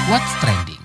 What's Trending?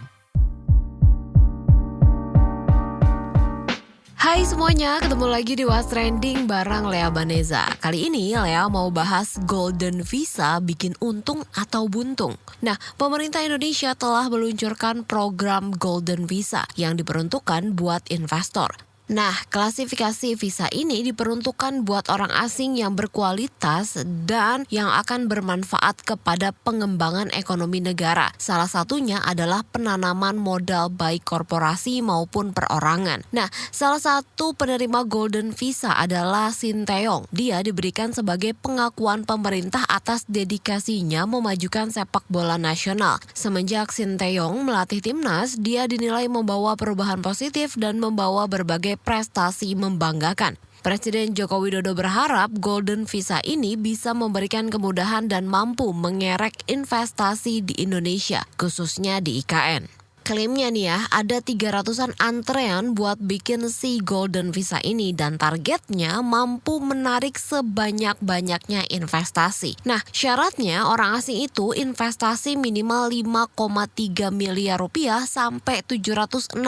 Hai semuanya, ketemu lagi di What's Trending bareng Lea Baneza. Kali ini Lea mau bahas Golden Visa bikin untung atau buntung. Nah, pemerintah Indonesia telah meluncurkan program Golden Visa yang diperuntukkan buat investor. Nah, klasifikasi visa ini diperuntukkan buat orang asing yang berkualitas dan yang akan bermanfaat kepada pengembangan ekonomi negara. Salah satunya adalah penanaman modal baik korporasi maupun perorangan. Nah, salah satu penerima Golden Visa adalah Sinteyong. Dia diberikan sebagai pengakuan pemerintah atas dedikasinya memajukan sepak bola nasional. Semenjak Sinteyong melatih timnas, dia dinilai membawa perubahan positif dan membawa berbagai prestasi membanggakan. Presiden Joko Widodo berharap Golden Visa ini bisa memberikan kemudahan dan mampu mengerek investasi di Indonesia, khususnya di IKN. Klaimnya nih ya, ada 300-an antrean buat bikin si Golden Visa ini dan targetnya mampu menarik sebanyak-banyaknya investasi. Nah, syaratnya orang asing itu investasi minimal 5,3 miliar rupiah sampai 760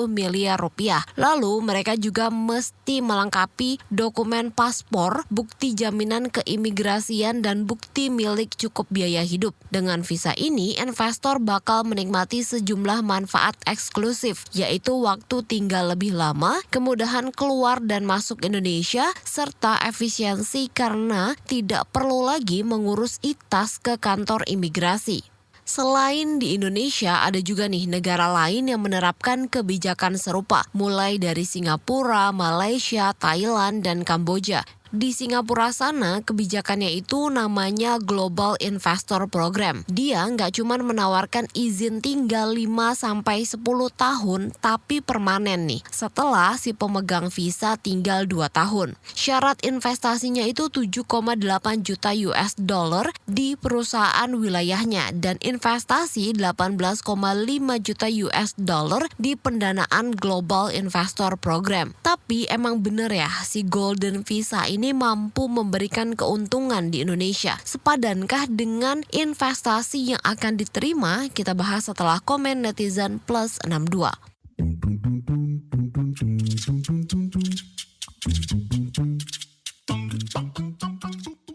miliar rupiah. Lalu mereka juga mesti melengkapi dokumen paspor, bukti jaminan keimigrasian dan bukti milik cukup biaya hidup. Dengan visa ini, investor bakal menikmati sejumlah manfaat eksklusif, yaitu waktu tinggal lebih lama, kemudahan keluar dan masuk Indonesia, serta efisiensi karena tidak perlu lagi mengurus ITAS ke kantor imigrasi. Selain di Indonesia, ada juga nih negara lain yang menerapkan kebijakan serupa, mulai dari Singapura, Malaysia, Thailand, dan Kamboja. Di Singapura sana, kebijakannya itu namanya Global Investor Program. Dia nggak cuma menawarkan izin tinggal 5-10 tahun, tapi permanen nih, setelah si pemegang visa tinggal 2 tahun. Syarat investasinya itu 7,8 juta US dollar di perusahaan wilayahnya dan investasi 18,5 juta US dollar di pendanaan Global Investor Program. Tapi emang bener ya, si Golden Visa ini mampu memberikan keuntungan di Indonesia. Sepadankah dengan investasi yang akan diterima? Kita bahas setelah komen netizen plus 62.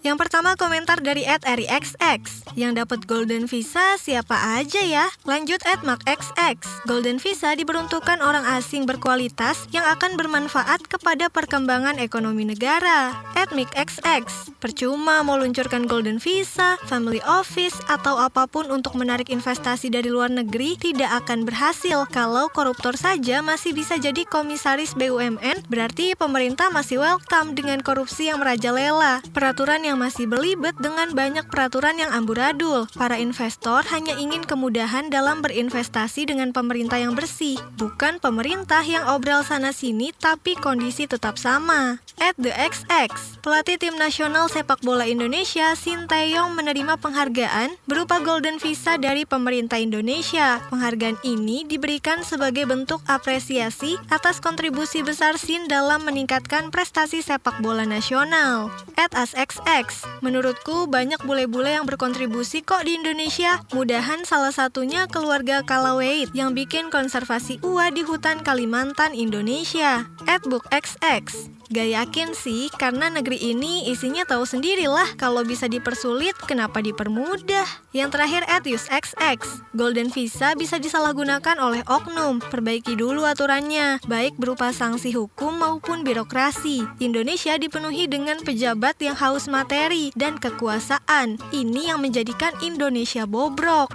Yang pertama komentar dari @erixx. Yang dapat Golden Visa siapa aja ya? Lanjut @macxx. Golden Visa diperuntukkan orang asing berkualitas yang akan bermanfaat kepada perkembangan ekonomi negara. @micxx. Percuma mau luncurkan Golden Visa, Family Office, atau apapun untuk menarik investasi dari luar negeri tidak akan berhasil. Kalau koruptor saja masih bisa jadi komisaris BUMN, berarti pemerintah masih welcome dengan korupsi yang merajalela. Peraturan yang masih belibet dengan banyak peraturan yang amburadul. Para investor hanya ingin kemudahan dalam berinvestasi dengan pemerintah yang bersih, bukan pemerintah yang obral sana-sini tapi kondisi tetap sama. @thexx. Pelatih tim nasional sepak bola Indonesia, Sinteyong, menerima penghargaan berupa Golden Visa dari pemerintah Indonesia. Penghargaan ini diberikan sebagai bentuk apresiasi atas kontribusi besar Sin dalam meningkatkan prestasi sepak bola nasional. @asxx. Menurutku banyak bule-bule yang berkontribusi kok di Indonesia. Mudahan salah satunya keluarga Kalaweit yang bikin konservasi ua di hutan Kalimantan, Indonesia. @bookxx. Gak yakin sih, karena negeri ini isinya tahu sendirilah. Kalau bisa dipersulit, kenapa dipermudah? Yang terakhir @usxx. Golden Visa bisa disalahgunakan oleh oknum. Perbaiki dulu aturannya, baik berupa sanksi hukum maupun birokrasi. Indonesia dipenuhi dengan pejabat yang haus materi dan kekuasaan. Ini yang menjadikan Indonesia bobrok.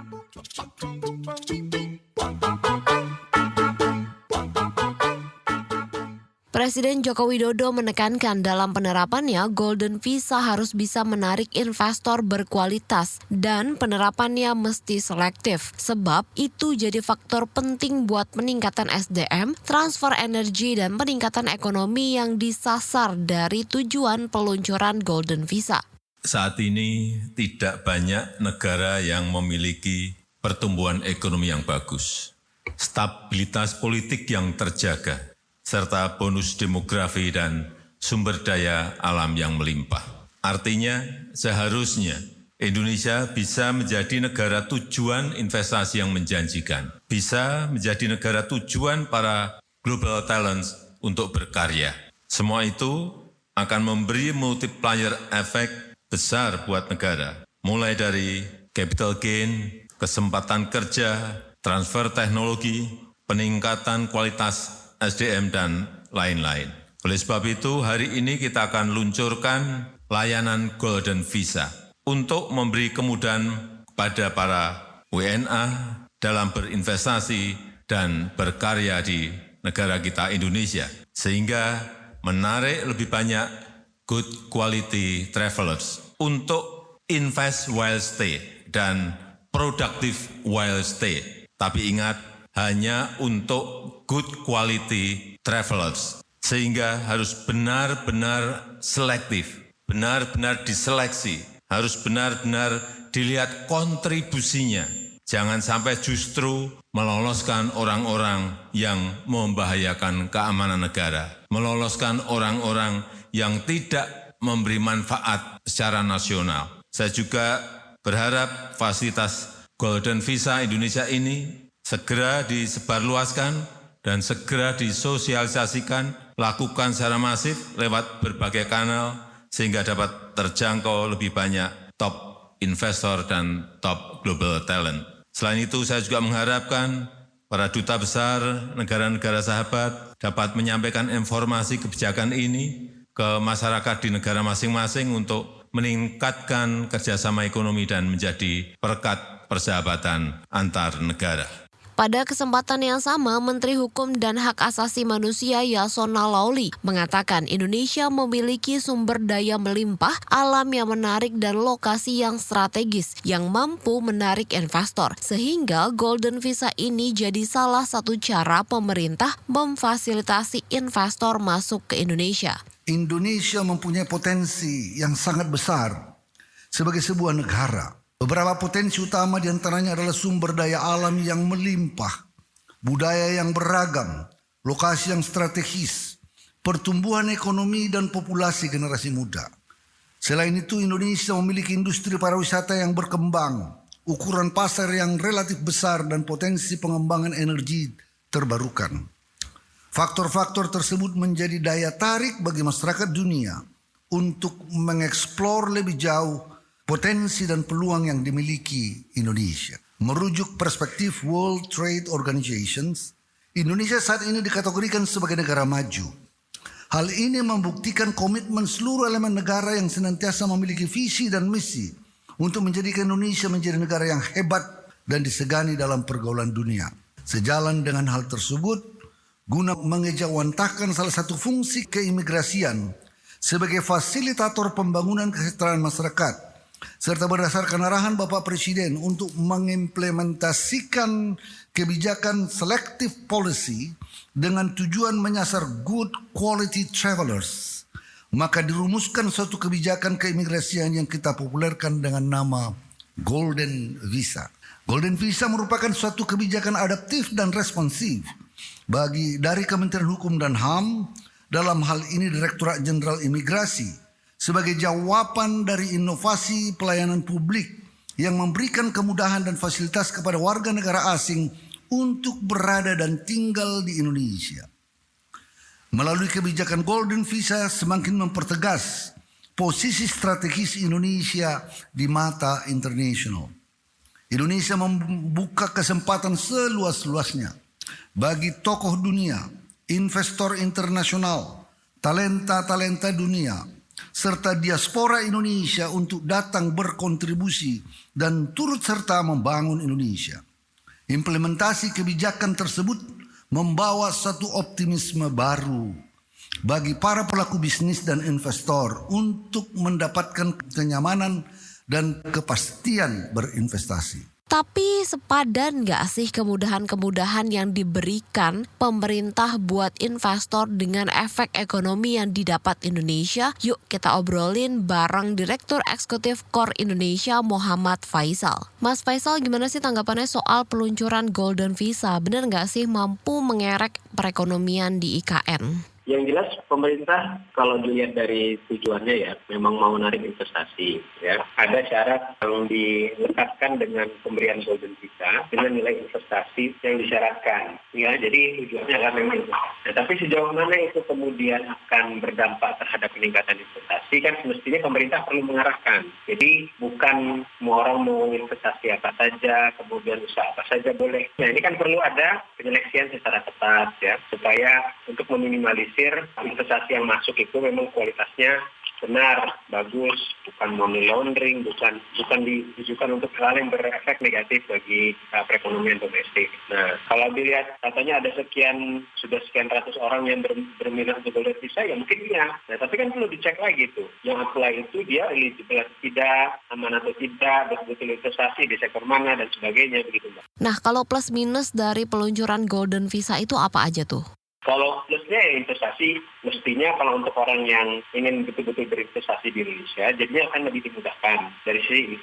Presiden Joko Widodo menekankan dalam penerapannya Golden Visa harus bisa menarik investor berkualitas dan penerapannya mesti selektif sebab itu jadi faktor penting buat peningkatan SDM, transfer energi dan peningkatan ekonomi yang disasar dari tujuan peluncuran Golden Visa. Saat ini tidak banyak negara yang memiliki pertumbuhan ekonomi yang bagus, stabilitas politik yang terjaga, serta bonus demografi dan sumber daya alam yang melimpah. Artinya seharusnya Indonesia bisa menjadi negara tujuan investasi yang menjanjikan, bisa menjadi negara tujuan para global talents untuk berkarya. Semua itu akan memberi multiplier efek besar buat negara, mulai dari capital gain, kesempatan kerja, transfer teknologi, peningkatan kualitas SDM, dan lain-lain. Oleh sebab itu, hari ini kita akan luncurkan layanan Golden Visa untuk memberi kemudahan kepada para WNA dalam berinvestasi dan berkarya di negara kita Indonesia, sehingga menarik lebih banyak good quality travelers untuk invest while stay dan productive while stay. Tapi ingat, hanya untuk good quality travelers, sehingga harus benar-benar selektif, benar-benar diseleksi, harus benar-benar dilihat kontribusinya. Jangan sampai justru meloloskan orang-orang yang membahayakan keamanan negara, meloloskan orang-orang yang tidak memberi manfaat secara nasional. Saya juga berharap fasilitas Golden Visa Indonesia ini segera disebarluaskan dan segera disosialisasikan, lakukan secara masif lewat berbagai kanal sehingga dapat terjangkau lebih banyak top investor dan top global talent. Selain itu, saya juga mengharapkan para duta besar negara-negara sahabat dapat menyampaikan informasi kebijakan ini ke masyarakat di negara masing-masing untuk meningkatkan kerjasama ekonomi dan menjadi perekat persahabatan antar negara. Pada kesempatan yang sama, Menteri Hukum dan Hak Asasi Manusia Yasona Laoly mengatakan Indonesia memiliki sumber daya melimpah, alam yang menarik dan lokasi yang strategis yang mampu menarik investor. Sehingga Golden Visa ini jadi salah satu cara pemerintah memfasilitasi investor masuk ke Indonesia. Indonesia mempunyai potensi yang sangat besar sebagai sebuah negara. Beberapa potensi utama diantaranya adalah sumber daya alam yang melimpah, budaya yang beragam, lokasi yang strategis, pertumbuhan ekonomi dan populasi generasi muda. Selain itu, Indonesia memiliki industri pariwisata yang berkembang, ukuran pasar yang relatif besar dan potensi pengembangan energi terbarukan. Faktor-faktor tersebut menjadi daya tarik bagi masyarakat dunia untuk mengeksplor lebih jauh potensi dan peluang yang dimiliki Indonesia. Merujuk perspektif World Trade Organization, Indonesia saat ini dikategorikan sebagai negara maju. Hal ini membuktikan komitmen seluruh elemen negara yang senantiasa memiliki visi dan misi untuk menjadikan Indonesia menjadi negara yang hebat dan disegani dalam pergaulan dunia. Sejalan dengan hal tersebut, guna mengejawantahkan salah satu fungsi keimigrasian sebagai fasilitator pembangunan kesejahteraan masyarakat, serta berdasarkan arahan Bapak Presiden untuk mengimplementasikan kebijakan selective policy dengan tujuan menyasar good quality travelers, maka dirumuskan suatu kebijakan keimigrasian yang kita populerkan dengan nama Golden Visa. Golden Visa merupakan suatu kebijakan adaptif dan responsif dari Kementerian Hukum dan HAM, dalam hal ini Direktorat Jenderal Imigrasi, sebagai jawaban dari inovasi pelayanan publik yang memberikan kemudahan dan fasilitas kepada warga negara asing untuk berada dan tinggal di Indonesia. Melalui kebijakan Golden Visa semakin mempertegas posisi strategis Indonesia di mata internasional. Indonesia membuka kesempatan seluas-luasnya bagi tokoh dunia, investor internasional, talenta-talenta dunia, serta diaspora Indonesia untuk datang berkontribusi dan turut serta membangun Indonesia. Implementasi kebijakan tersebut membawa satu optimisme baru bagi para pelaku bisnis dan investor untuk mendapatkan kenyamanan dan kepastian berinvestasi. Tapi sepadan nggak sih kemudahan-kemudahan yang diberikan pemerintah buat investor dengan efek ekonomi yang didapat Indonesia? Yuk kita obrolin bareng Direktur Eksekutif KOR Indonesia Muhammad Faisal. Mas Faisal, gimana sih tanggapannya soal peluncuran Golden Visa? Bener nggak sih mampu mengerek perekonomian di IKN? Yang jelas pemerintah kalau dilihat dari tujuannya ya memang mau narik investasi ya. Ada syarat yang dilekatkan dengan pemberian Golden Visa dengan nilai investasi yang disyaratkan ya. Jadi tujuannya adalah memang itu. Nah, tapi sejauh mana itu kemudian akan berdampak terhadap peningkatan investasi kan semestinya pemerintah perlu mengarahkan. Jadi bukan semua orang mau investasi apa saja, kemudian usaha apa saja boleh. Nah ini kan perlu ada penyeleksian secara ketat ya supaya untuk meminimalisir investasi yang masuk itu memang kualitasnya benar, bagus, bukan money laundering, bukan ditujukan untuk hal yang berefek negatif bagi perekonomian domestik. Nah, kalau dilihat katanya ada sudah sekian ratus orang yang berminat untuk Golden Visa, ya mungkin iya. Nah, tapi kan perlu dicek lagi tuh. Yang apply itu dia eligible atau tidak, aman atau tidak, betul-betul investasi di sektor mana dan sebagainya begitu, Mbak. Nah, kalau plus minus dari peluncuran Golden Visa itu apa aja tuh? Kalau plusnya ya investasi, mestinya kalau untuk orang yang ingin betul-betul berinvestasi di Indonesia, jadinya akan lebih dimudahkan dari sisi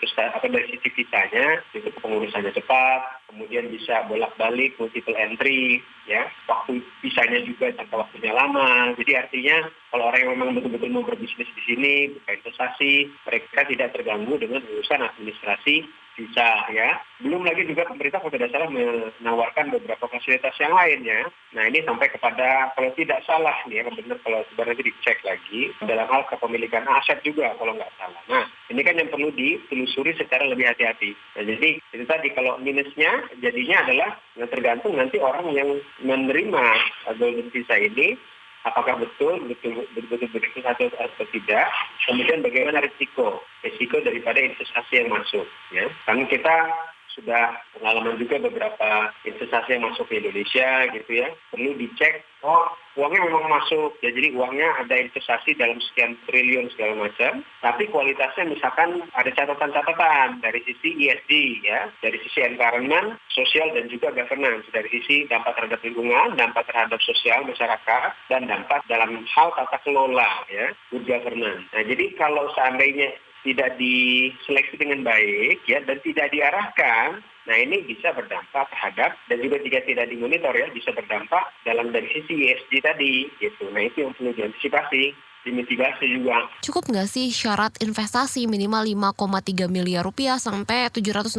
visanya, itu pengurusannya cepat, kemudian bisa bolak-balik, multiple entry, ya, waktu visanya juga jangka waktunya lama. Jadi artinya kalau orang yang memang betul-betul mau berbisnis di sini, bukan investasi, mereka tidak terganggu dengan urusan administrasi visa ya. Belum lagi juga pemerintah kalau tidak salah menawarkan beberapa fasilitas yang lainnya. Nah ini sampai kepada kalau tidak salah nih ya, benar kalau sebenarnya dicek lagi dalam hal kepemilikan aset juga kalau nggak salah. Nah ini kan yang perlu ditelusuri secara lebih hati-hati. Nah jadi itu tadi kalau minusnya jadinya adalah tergantung nanti orang yang menerima Golden Visa ini apakah betul berinvestasi atau tidak, kemudian bagaimana risiko daripada investasi yang masuk. Ya. Karena kita sudah pengalaman juga beberapa investasi yang masuk ke Indonesia gitu ya, perlu dicek, uangnya memang masuk, ya jadi uangnya ada investasi dalam sekian triliun segala macam, tapi kualitasnya misalkan ada catatan-catatan dari sisi ESG ya, dari sisi environment, sosial dan juga governance, dari sisi dampak terhadap lingkungan, dampak terhadap sosial masyarakat, dan dampak dalam hal tata kelola ya, good governance. Nah jadi kalau seandainya tidak diseleksi dengan baik ya dan tidak diarahkan, nah ini bisa berdampak terhadap dan juga jika tidak dimonitor ya bisa berdampak dalam dari sisi ESG tadi gitu. Nah itu yang perlu diantisipasi, dimitigasi juga. Cukup nggak sih syarat investasi minimal 5,3 miliar rupiah sampai 760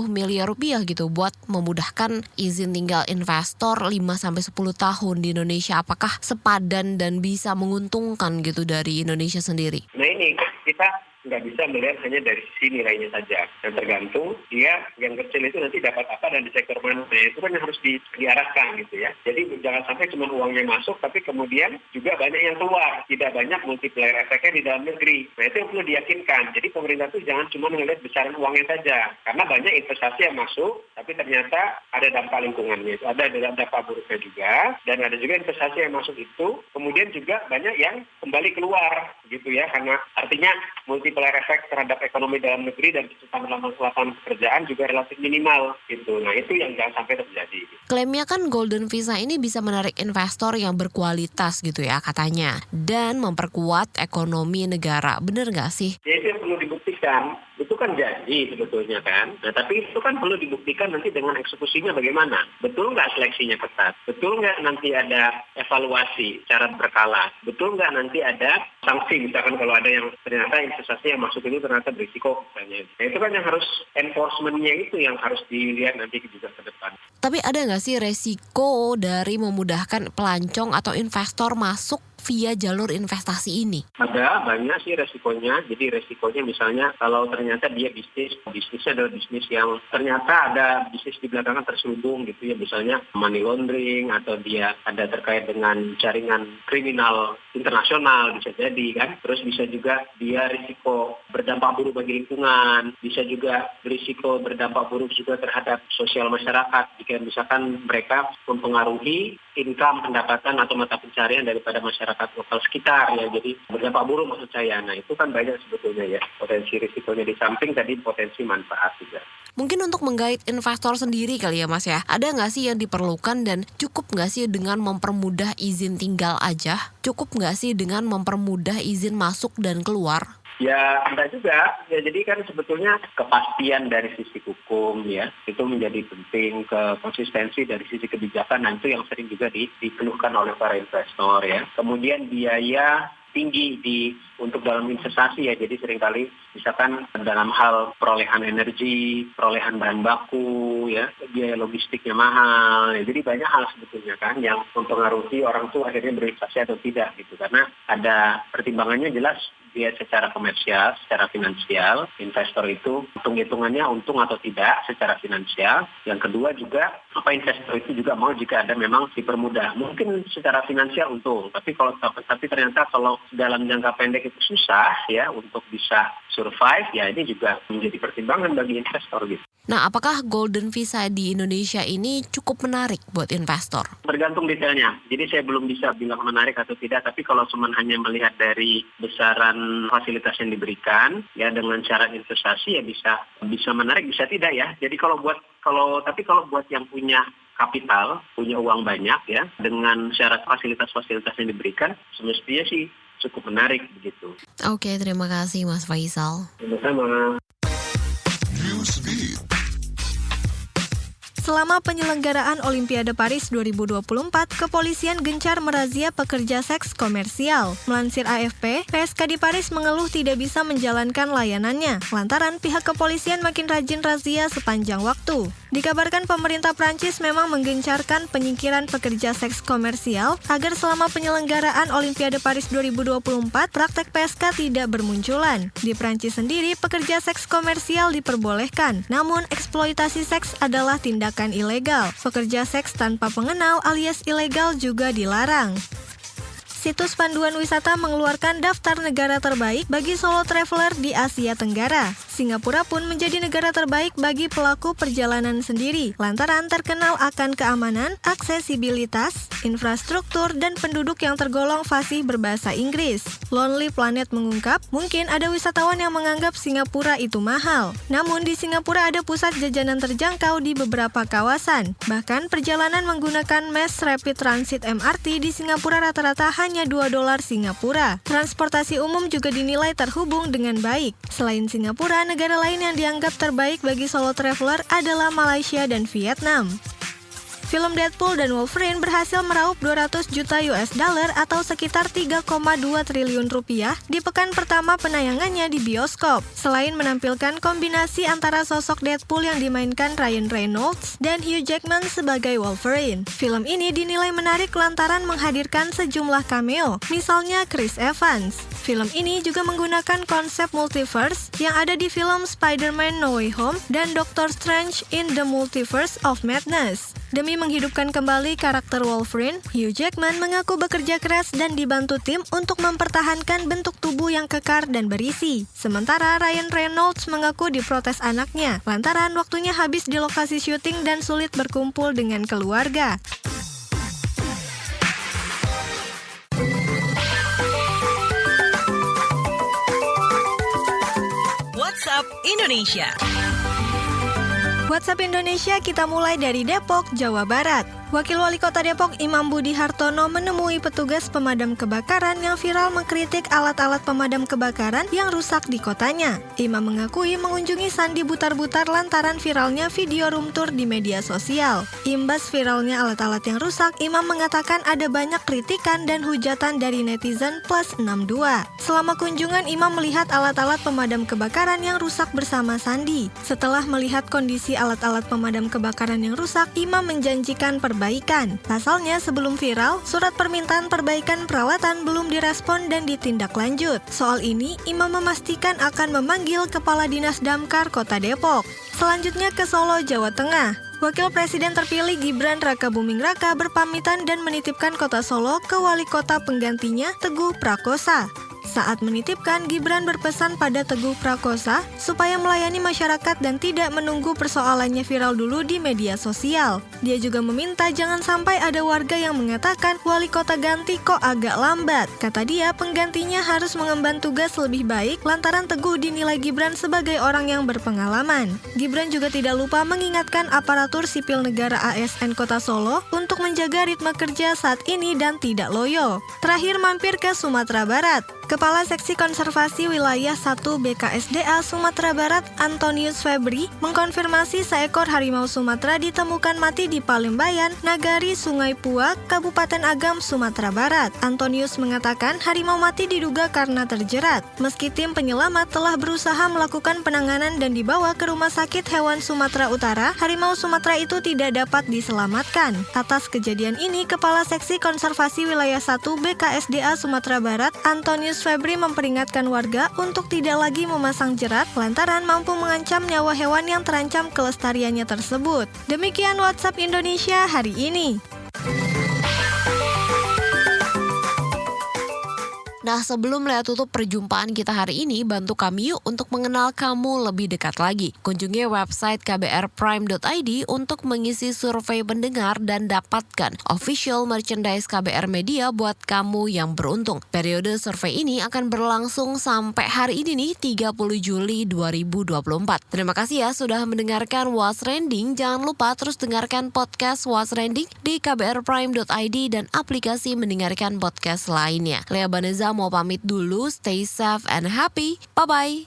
miliar rupiah gitu buat memudahkan izin tinggal investor 5-10 tahun di Indonesia? Apakah sepadan dan bisa menguntungkan gitu dari Indonesia sendiri? Nah ini kita nggak bisa melihat hanya dari sisi nilainya saja. Dan tergantung dia yang kecil itu nanti dapat apa dan di sektor mana. Nah, itu kan yang harus diarahkan gitu ya. Jadi jangan sampai cuma uangnya masuk tapi kemudian juga banyak yang keluar. Tidak banyak multiplier efeknya di dalam negeri. Nah itu yang perlu diyakinkan. Jadi pemerintah itu jangan cuma melihat besaran uangnya saja. Karena banyak investasi yang masuk tapi ternyata ada dampak lingkungannya. Ada dampak buruknya juga. Dan ada juga investasi yang masuk itu kemudian juga banyak yang kembali keluar gitu ya. Karena artinya multiplier efek terhadap ekonomi dalam negeri dan penciptaan lapangan pekerjaan juga relatif minimal gitu. Nah itu yang jangan sampai terjadi. Klaimnya kan Golden Visa ini bisa menarik investor yang berkualitas gitu ya katanya. Dan memperkuat ekonomi negara. Bener nggak sih? Ya itu yang perlu dibuktikan. Itu kan janji sebetulnya kan. Nah tapi itu kan perlu dibuktikan nanti dengan eksekusinya bagaimana. Betul nggak seleksinya ketat? Betul nggak nanti ada evaluasi secara berkala? Betul nggak nanti ada sanksi misalkan kalau ada yang ternyata investasi yang masuk itu ternyata berisiko misalnya. Nah itu kan yang harus enforcement-nya itu yang harus dilihat nanti juga ke depan. Tapi ada nggak sih resiko dari memudahkan pelancong atau investor masuk via jalur investasi ini? Ada banyak sih resikonya. Jadi resikonya misalnya kalau ternyata dia bisnisnya adalah bisnis yang ternyata ada bisnis di belakangnya terselubung gitu ya. Misalnya money laundering atau dia ada terkait dengan jaringan kriminal internasional bisa jadi kan. Terus bisa juga dia risiko berdampak buruk bagi lingkungan. Bisa juga berisiko berdampak buruk juga terhadap sosial masyarakat. Jika misalkan mereka mempengaruhi income, pendapatan atau mata pencarian daripada masyarakat lokal sekitar ya. Jadi berdampak buruk maksud saya. Nah itu kan banyak sebetulnya ya potensi risikonya di samping tadi potensi manfaat juga. Mungkin untuk menggait investor sendiri kali ya Mas ya. Ada nggak sih yang diperlukan dan cukup nggak sih dengan mempermudah izin tinggal aja? Cukup nggak sih dengan mempermudah izin masuk dan keluar? Ya, entah juga. Ya, jadi kan sebetulnya kepastian dari sisi hukum ya, itu menjadi penting. Konsistensi dari sisi kebijakan, nah itu yang sering juga dikeluhkan oleh para investor ya. Kemudian biaya tinggi untuk dalam investasi ya, jadi seringkali misalkan dalam hal perolehan energi, perolehan bahan baku ya, biaya logistiknya mahal ya, jadi banyak hal sebetulnya kan yang mempengaruhi orang tuh akhirnya berinvestasi atau tidak gitu, karena ada pertimbangannya jelas dia secara komersial, secara finansial, investor itu hitung-hitungannya untung atau tidak secara finansial. Yang kedua juga, apa investor itu juga mau jika ada memang dipermudah. Mungkin secara finansial untung, tapi ternyata kalau dalam jangka pendek itu susah ya untuk bisa survive, ya ini juga menjadi pertimbangan bagi investor gitu. Nah, apakah golden visa di Indonesia ini cukup menarik buat investor? Tergantung detailnya. Jadi saya belum bisa bilang menarik atau tidak, tapi kalau cuma hanya melihat dari besaran fasilitas yang diberikan, ya dengan cara investasi ya bisa menarik, bisa tidak ya. Jadi kalau buat yang punya kapital, punya uang banyak ya, dengan syarat fasilitas-fasilitas yang diberikan, semestinya sih cukup menarik begitu. Oke, terima kasih Mas Faisal. Sama-sama. Selama penyelenggaraan Olimpiade Paris 2024, kepolisian gencar merazia pekerja seks komersial. Melansir AFP, PSK di Paris mengeluh tidak bisa menjalankan layanannya, lantaran pihak kepolisian makin rajin razia sepanjang waktu. Dikabarkan pemerintah Prancis memang menggencarkan penyingkiran pekerja seks komersial agar selama penyelenggaraan Olimpiade Paris 2024 praktek PSK tidak bermunculan. Di Prancis sendiri, pekerja seks komersial diperbolehkan, namun eksploitasi seks adalah tindakan ilegal. Pekerja seks tanpa pengenal alias ilegal juga dilarang. Situs panduan wisata mengeluarkan daftar negara terbaik bagi solo traveler di Asia Tenggara. Singapura pun menjadi negara terbaik bagi pelaku perjalanan sendiri, lantaran terkenal akan keamanan, aksesibilitas, infrastruktur, dan penduduk yang tergolong fasih berbahasa Inggris. Lonely Planet mengungkap, mungkin ada wisatawan yang menganggap Singapura itu mahal. Namun di Singapura ada pusat jajanan terjangkau di beberapa kawasan. Bahkan perjalanan menggunakan Mass Rapid Transit MRT di Singapura rata-rata hanya $2 Singapura. Transportasi umum juga dinilai terhubung dengan baik. Selain Singapura, negara lain yang dianggap terbaik bagi solo traveler adalah Malaysia dan Vietnam. Film Deadpool dan Wolverine berhasil meraup 200 juta US dollar atau sekitar 3,2 triliun rupiah di pekan pertama penayangannya di bioskop. Selain menampilkan kombinasi antara sosok Deadpool yang dimainkan Ryan Reynolds dan Hugh Jackman sebagai Wolverine, film ini dinilai menarik lantaran menghadirkan sejumlah cameo, misalnya Chris Evans. Film ini juga menggunakan konsep multiverse yang ada di film Spider-Man No Way Home dan Doctor Strange in the Multiverse of Madness. Demi menghidupkan kembali karakter Wolverine, Hugh Jackman mengaku bekerja keras dan dibantu tim untuk mempertahankan bentuk tubuh yang kekar dan berisi. Sementara Ryan Reynolds mengaku diprotes anaknya, lantaran waktunya habis di lokasi syuting dan sulit berkumpul dengan keluarga. WhatsApp Indonesia. WhatsApp Indonesia kita mulai dari Depok, Jawa Barat. Wakil Wali Kota Depok Imam Budi Hartono menemui petugas pemadam kebakaran yang viral mengkritik alat-alat pemadam kebakaran yang rusak di kotanya. Imam mengakui mengunjungi Sandi Butar-Butar lantaran viralnya video room tour di media sosial. Imbas viralnya alat-alat yang rusak, Imam mengatakan ada banyak kritikan dan hujatan dari netizen plus 62. Selama kunjungan, Imam melihat alat-alat pemadam kebakaran yang rusak bersama Sandi. Setelah melihat kondisi alat-alat pemadam kebakaran yang rusak, Imam menjanjikan perbaikan. Pasalnya sebelum viral, surat permintaan perbaikan peralatan belum direspon dan ditindak lanjut. Soal ini, Imam memastikan akan memanggil Kepala Dinas Damkar Kota Depok. Selanjutnya ke Solo, Jawa Tengah. Wakil Presiden terpilih Gibran Rakabuming Raka berpamitan dan menitipkan Kota Solo ke Wali Kota penggantinya Teguh Prakosa. Saat menitipkan, Gibran berpesan pada Teguh Prakosa supaya melayani masyarakat dan tidak menunggu persoalannya viral dulu di media sosial. Dia juga meminta jangan sampai ada warga yang mengatakan wali kota ganti kok agak lambat. Kata dia, penggantinya harus mengemban tugas lebih baik lantaran Teguh dinilai Gibran sebagai orang yang berpengalaman. Gibran juga tidak lupa mengingatkan aparatur sipil negara ASN Kota Solo untuk menjaga ritme kerja saat ini dan tidak loyo. Terakhir mampir ke Sumatera Barat. Kepala Seksi Konservasi Wilayah 1 BKSDA Sumatera Barat Antonius Febri mengkonfirmasi seekor harimau Sumatera ditemukan mati di Palembayan, Nagari, Sungai Puak, Kabupaten Agam, Sumatera Barat. Antonius mengatakan harimau mati diduga karena terjerat. Meski tim penyelamat telah berusaha melakukan penanganan dan dibawa ke Rumah Sakit Hewan Sumatera Utara, harimau Sumatera itu tidak dapat diselamatkan. Atas kejadian ini, Kepala Seksi Konservasi Wilayah 1 BKSDA Sumatera Barat Antonius Febri memperingatkan warga untuk tidak lagi memasang jerat lantaran mampu mengancam nyawa hewan yang terancam kelestariannya tersebut. Demikian WhatsApp Indonesia hari ini. Nah, sebelum Lea tutup perjumpaan kita hari ini, bantu kami yuk untuk mengenal kamu lebih dekat lagi. Kunjungi website kbrprime.id untuk mengisi survei pendengar dan dapatkan official merchandise KBR Media buat kamu yang beruntung. Periode survei ini akan berlangsung sampai hari ini nih, 30 Juli 2024. Terima kasih ya sudah mendengarkan What's Trending. Jangan lupa terus dengarkan podcast What's Trending di kbrprime.id dan aplikasi mendengarkan podcast lainnya. Lea Baneza mau pamit dulu, stay safe and happy. Bye-bye.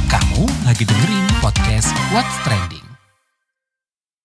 Kamu lagi dengerin podcast What's Trending.